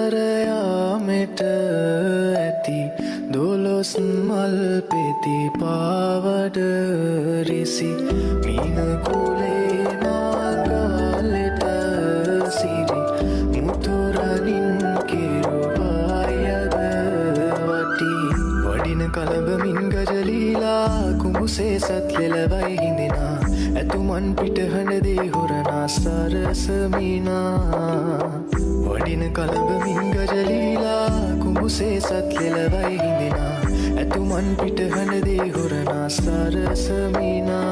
පන්සරයාමෙට ඇති දොලොස් මල් පෙති පාවඩ රිසි මීන කුලේ නාගාලෙට සිරි මුතුරනින් කිරුවායද වටි වඩින කලබමින් ගජලීලා කුඹුසේ සත් ලෙලවයි හිඳිනා ඇතුමන් පිටහඬදේ හොරනා සරසමිනා වඩින කලබමින් ගජලීලා කුඹුසේ සත් ලෙලවයි හිඳිනා ඇතුමන් පිටහඬදේ හොරනා සරසමිනා